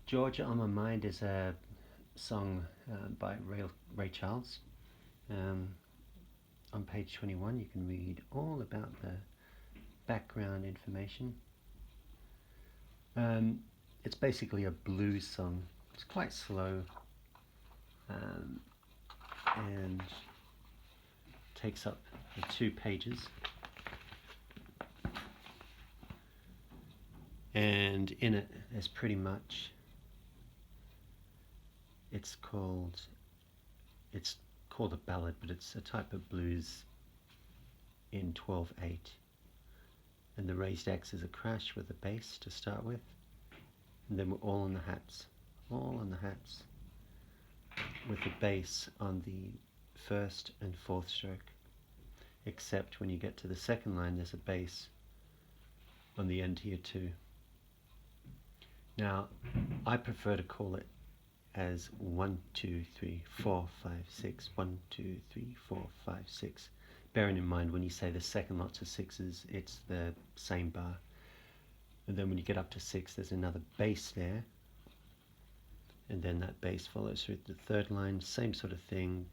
Georgia on My Mind is a song by Ray Charles. Um, on page 21 you can read all about the background information. It's basically a blues song. It's quite slow um, and takes up the 2 pages. And in it there's pretty much, it's called a ballad, but it's a type of blues in 12/8. And the raised X is a crash with the bass to start with, and then we're all on the hats, with the bass on the first and fourth stroke, except when you get to the second line there's a bass on the end here too. Now I prefer to call it as 1, 2, 3, 4, 5, 6, 1, 2, 3, 4, 5, 6. Bearing in mind when you say the second lots of sixes, it's the same bar. And then when you get up to 6, there's another bass there. And then that bass follows through the third line, same sort of thing.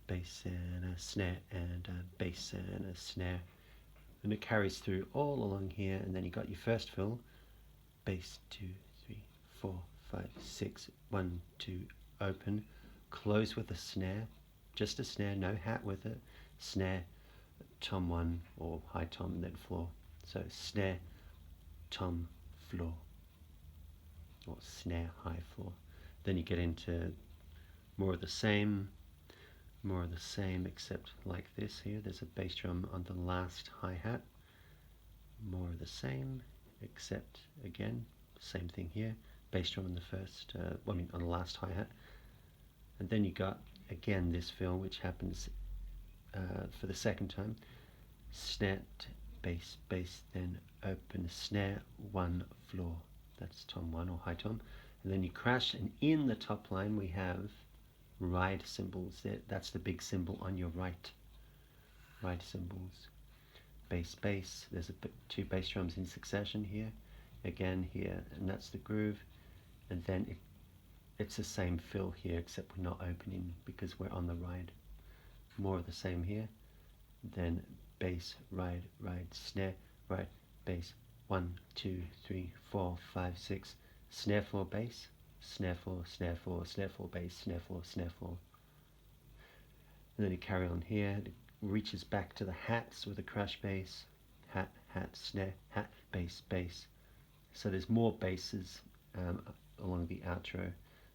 Bass and a snare and a bass and a snare. And it carries through all along here, and then you got your first fill. Bass 2, 3, 4, 5, 6, 1, 2, open. Close with a snare, just a snare, no hat with it. Snare, tom 1 or high tom, and then floor. So snare, tom, floor, or snare, high, floor. Then you get into more of the same, except like this here. There's a bass drum on the last hi-hat. More of the same, except again, same thing here. Bass drum on the first, on the last hi-hat. And then you got again this fill, which happens for the second time. Snare, bass, bass, then open, snare, 1, floor. That's tom 1 or high tom. And then you crash, and in the top line we have ride cymbals. That's the big cymbal on your right. Ride cymbals. Bass, bass. There's 2 bass drums in succession here. Again here, and that's the groove. And then it's the same fill here, except we're not opening because we're on the ride. More of the same here. Then bass, ride, ride, snare, ride, bass, 1, 2, 3, 4, 5, 6. Snare, floor, bass, snare, floor, snare, floor, snare, floor, bass, snare, floor, snare, floor. And then you carry on here. It reaches back to the hats with a crash bass. Hat, hat, snare, hat, bass, bass. So there's more basses along the outro.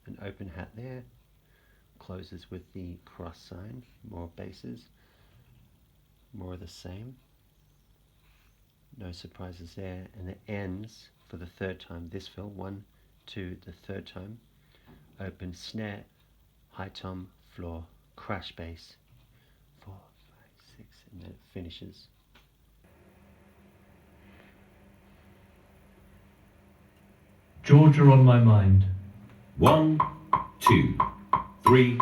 An open hat there. Closes with the cross sign. More basses. More of the same. No surprises there. And it ends for the third time. This fill, 1, 2, the third time. Open snare, high tom, floor, crash bass. 4, 5, 6, and then it finishes. Georgia on My Mind. 1, 2, 3,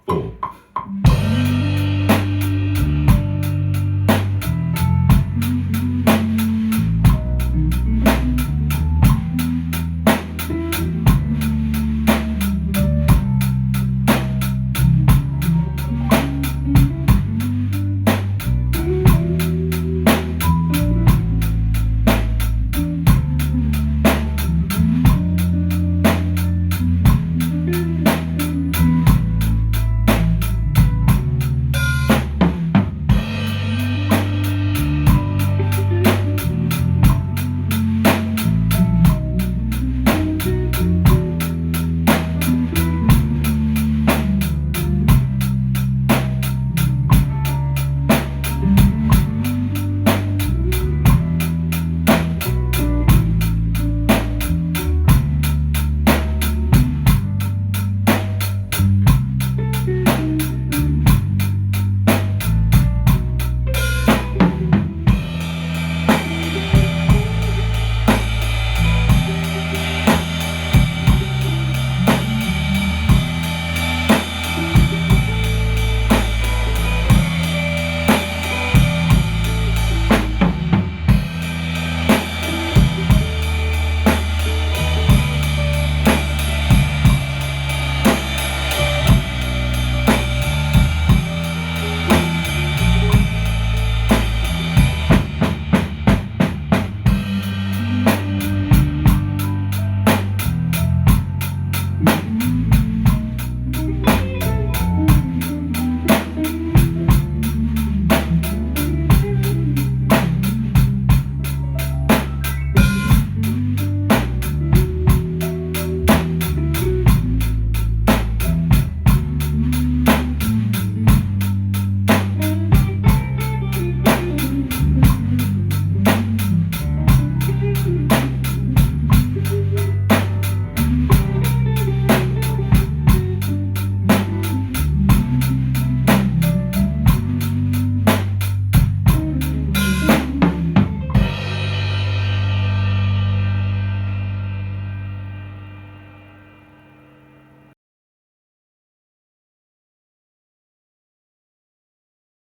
4.